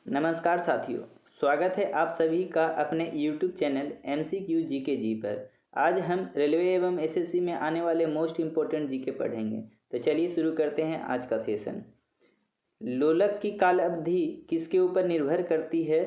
नमस्कार साथियों, स्वागत है आप सभी का अपने YouTube चैनल MCQ जीके जी पर। आज हम रेलवे एवं एसएससी में आने वाले मोस्ट इम्पोर्टेंट जीके पढ़ेंगे। तो चलिए शुरू करते हैं आज का सेशन। लोलक की काल अवधि किसके ऊपर निर्भर करती है?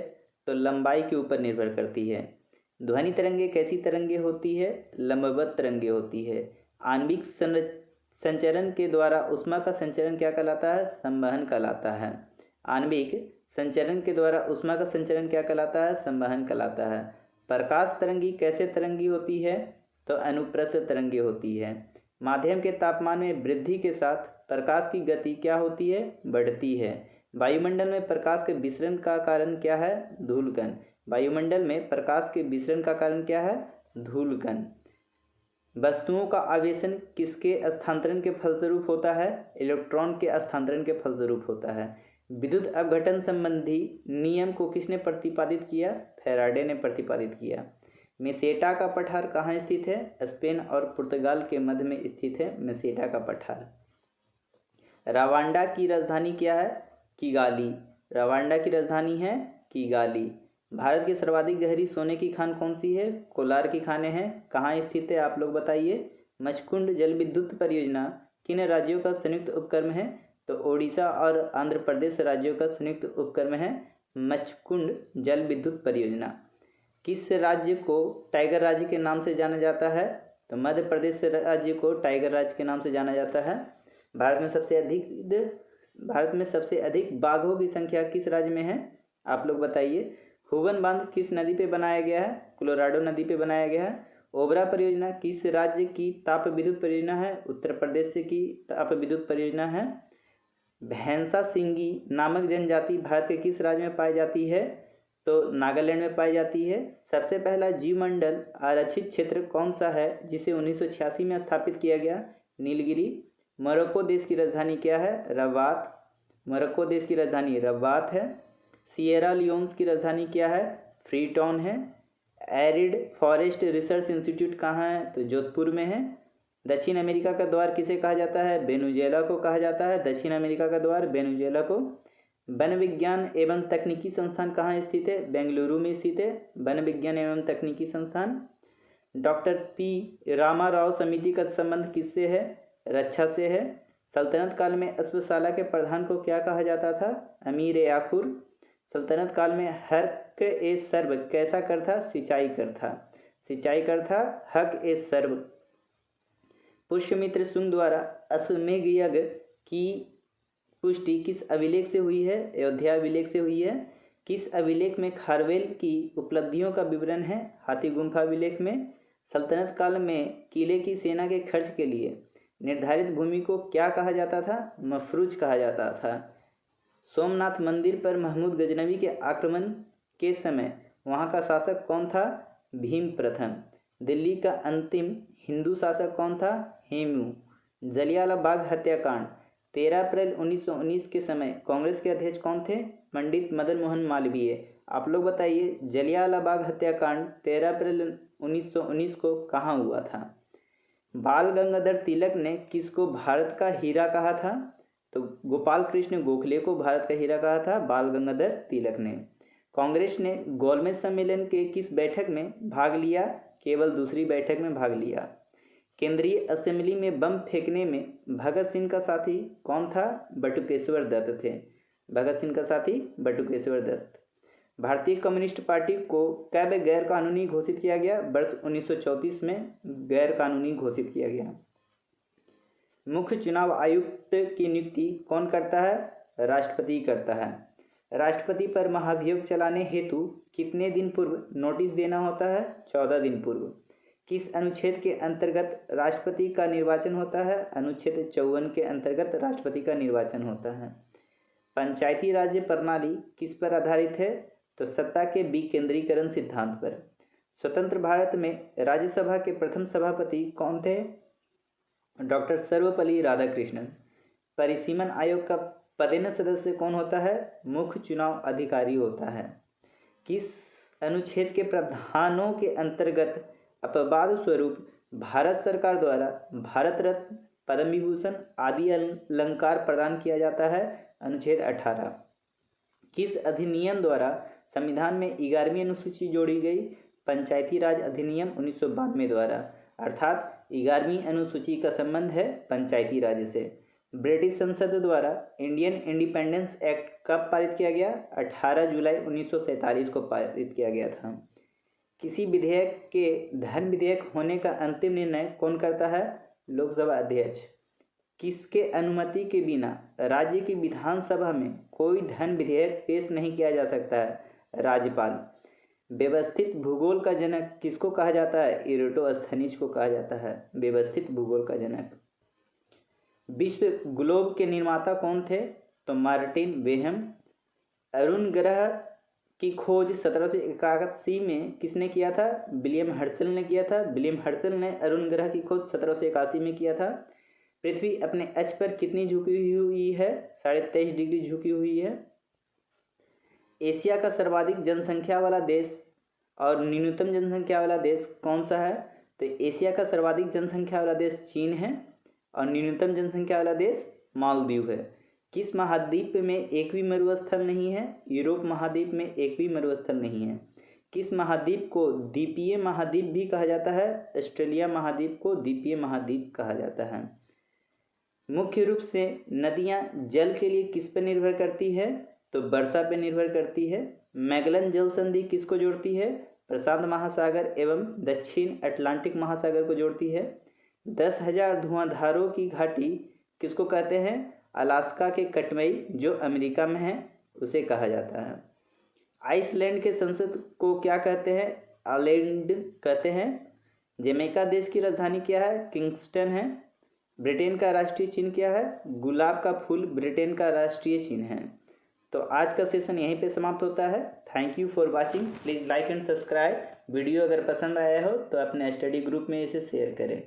तो लंबाई के ऊपर निर्भर करती है। ध्वनि तरंगे कैसी तरंगे होती है? लंबवत तरंगे होती है। आणविक संचरण के द्वारा ऊष्मा का संचरण क्या कहलाता है? संवहन कहलाता है। आणविक संचरण के द्वारा ऊष्मा का संचरण क्या कहलाता है? संवहन कहलाता है। प्रकाश तरंगी कैसे तरंगी होती है? तो अनुप्रस्थ तरंगी होती है। माध्यम के तापमान में वृद्धि के साथ प्रकाश की गति क्या होती है? बढ़ती है। वायुमंडल में प्रकाश के विसरण का कारण क्या है? धूलकण। वायुमंडल में प्रकाश के विसरण का कारण क्या है? धूलकण। वस्तुओं का आवेशन किसके स्थानांतरण के फलस्वरूप होता है? इलेक्ट्रॉन के स्थानांतरण के फलस्वरूप होता है। विद्युत अपघटन संबंधी नियम को किसने प्रतिपादित किया? फैराडे ने प्रतिपादित किया। मेसेटा का पठार कहाँ स्थित है? स्पेन और पुर्तगाल के मध्य में स्थित है मेसेटा का पठार। रवांडा की राजधानी क्या है? किगाली। रवांडा की राजधानी है किगाली। भारत की सर्वाधिक गहरी सोने की खान कौन सी है? कोलार की खानें हैं। कहाँ स्थित है आप लोग बताइए। मचकुंड जल विद्युत परियोजना किन राज्यों का संयुक्त उपक्रम है? तो ओडिशा और आंध्र प्रदेश राज्यों का संयुक्त उपक्रम है मचकुंड जल विद्युत परियोजना। किस राज्य को टाइगर राज्य के नाम से जाना जाता है? तो मध्य प्रदेश राज्य को टाइगर राज्य के नाम से जाना जाता है। भारत में सबसे अधिक बाघों की संख्या किस राज्य में है? आप लोग बताइए। हुवन बांध किस नदी पे बनाया गया है? कोलोराडो नदी पे बनाया गया है। ओबरा परियोजना किस राज्य की ताप विद्युत परियोजना है? उत्तर प्रदेश की ताप विद्युत परियोजना है। भैंसा सिंगी नामक जनजाति भारत के किस राज्य में पाई जाती है? तो नागालैंड में पाई जाती है। सबसे पहला जीवमंडल आरक्षित क्षेत्र कौन सा है जिसे 1986 में स्थापित किया गया? नीलगिरी। मोरक्को देश की राजधानी क्या है? रबात। मोरक्को देश की राजधानी रबात है। सिएरा लियोन्स की राजधानी क्या है? फ्रीटाउन है। एरिड फॉरेस्ट रिसर्च इंस्टीट्यूट कहाँ है? तो जोधपुर में है। दक्षिण अमेरिका का द्वार किसे कहा जाता है? वेनेजुएला को कहा जाता है दक्षिण अमेरिका का द्वार वेनेजुएला को। वन विज्ञान एवं तकनीकी संस्थान कहाँ स्थित है? बेंगलुरु में स्थित है वन विज्ञान एवं तकनीकी संस्थान। डॉक्टर पी रामाराव समिति का संबंध किससे है? रक्षा से है। सल्तनत काल में अश्वशाला के प्रधान को क्या कहा जाता था? अमीर ए आखुर। सल्तनत काल में हक ए सर्व कैसा कर था? सिंचाई कर था। सिंचाई कर था हक ए सर्व। पुष्यमित्र शुंग द्वारा अश्वमेध यज्ञ की पुष्टि किस अभिलेख से हुई है? अयोध्या अभिलेख से हुई है। किस अभिलेख में खारवेल की उपलब्धियों का विवरण है? हाथी गुम्फा अभिलेख में। सल्तनत काल में किले की सेना के खर्च के लिए निर्धारित भूमि को क्या कहा जाता था? मफरूज कहा जाता था। सोमनाथ मंदिर पर महमूद गजनवी के आक्रमण के समय वहाँ का शासक कौन था? भीम प्रथम। दिल्ली का अंतिम हिंदू शासक कौन था? हेमू। जलियांवाला बाग हत्याकांड 13 अप्रैल 1919 के समय कांग्रेस के अध्यक्ष कौन थे? पंडित मदन मोहन मालवीय। आप लोग बताइए जलियांवाला बाग हत्याकांड 13 अप्रैल 1919 को कहाँ हुआ था? बाल गंगाधर तिलक ने किसको भारत का हीरा कहा था? तो गोपाल कृष्ण गोखले को भारत का हीरा कहा था बाल गंगाधर तिलक ने। कांग्रेस ने गोलमेज सम्मेलन के किस बैठक में भाग लिया? केवल दूसरी बैठक में भाग लिया। केंद्रीय असेंबली में बम फेंकने में भगत सिंह का साथी कौन था? बटुकेश्वर दत्त थे। भगत सिंह का साथी बटुकेश्वर दत्त। भारतीय कम्युनिस्ट पार्टी को कब गैर कानूनी घोषित किया गया? वर्ष 1934 में गैर कानूनी घोषित किया गया। मुख्य चुनाव आयुक्त की नियुक्ति कौन करता है? राष्ट्रपति करता है। राष्ट्रपति पर महाभियोग चलाने हेतु कितने दिन पूर्व नोटिस देना होता है? 14 दिन पूर्व। किस अनुच्छेद के अंतर्गत राष्ट्रपति का निर्वाचन होता है? अनुच्छेद 54 के अंतर्गत राष्ट्रपति का निर्वाचन होता है। पंचायती राज प्रणाली किस पर आधारित है? तो सत्ता के विकेंद्रीकरण सिद्धांत पर। स्वतंत्र भारत में राज्यसभा के प्रथम सभापति कौन थे? डॉक्टर सर्वपल्ली राधाकृष्णन। परिसीमन आयोग का पदेन सदस्य कौन होता है? मुख्य चुनाव अधिकारी होता है। किस अनुच्छेद के प्रावधानों के अंतर्गत अपवाद स्वरूप भारत सरकार द्वारा भारत रत्न, पद्म विभूषण आदि अलंकार प्रदान किया जाता है? अनुच्छेद 18। किस अधिनियम द्वारा संविधान में 11वीं अनुसूची जोड़ी गई? पंचायती राज अधिनियम 1992 द्वारा, अर्थात 11वीं अनुसूची का संबंध है पंचायती राज से। ब्रिटिश संसद द्वारा इंडियन इंडिपेंडेंस एक्ट कब पारित किया गया? 18 जुलाई 1947 को पारित किया गया था। किसी विधेयक के धन विधेयक होने का अंतिम निर्णय कौन करता है? लोकसभा अध्यक्ष। किसके अनुमति के बिना राज्य की विधानसभा में कोई धन विधेयक पेश नहीं किया जा सकता है? राज्यपाल। व्यवस्थित भूगोल का जनक किसको कहा जाता है? इराटोस्थनीज को कहा जाता है व्यवस्थित भूगोल का जनक। विश्व ग्लोब के निर्माता कौन थे? तो मार्टिन वेहम। अरुण ग्रह की खोज 1781 में किसने किया था? विलियम हर्शल ने किया था। विलियम हर्शल ने अरुण ग्रह की खोज 1781 में किया था। पृथ्वी अपने अक्ष पर कितनी झुकी हुई है? 23.5 डिग्री झुकी हुई है। एशिया का सर्वाधिक जनसंख्या वाला देश और न्यूनतम जनसंख्या वाला देश कौन सा है? तो एशिया का सर्वाधिक जनसंख्या वाला देश चीन है और न्यूनतम जनसंख्या वाला देश मालदीव है। किस महाद्वीप में एक भी मरुस्थल नहीं है? यूरोप महाद्वीप में एक भी मरुस्थल नहीं है। किस महाद्वीप को द्वीपीय महाद्वीप भी कहा जाता है? ऑस्ट्रेलिया महाद्वीप को द्वीपीय महाद्वीप कहा जाता है। मुख्य रूप से नदियां जल के लिए किस पर निर्भर करती है? तो वर्षा पर निर्भर करती है। मैगलन जल संधि किसको जोड़ती है? प्रशांत महासागर एवं दक्षिण अटलांटिक महासागर को जोड़ती है। 10,000 धुआंधारों की घाटी किसको कहते हैं? अलास्का के कटमई जो अमेरिका में है उसे कहा जाता है। आइसलैंड के संसद को क्या कहते हैं? आइलैंड कहते हैं। जमैका देश की राजधानी क्या है? किंगस्टन है। ब्रिटेन का राष्ट्रीय चिन्ह क्या है? गुलाब का फूल ब्रिटेन का राष्ट्रीय चिन्ह है। तो आज का सेशन यहीं पे समाप्त होता है। Thank you for watching. Please like and subscribe. Video अगर पसंद आया हो तो अपने स्टडी ग्रुप में इसे शेयर करें।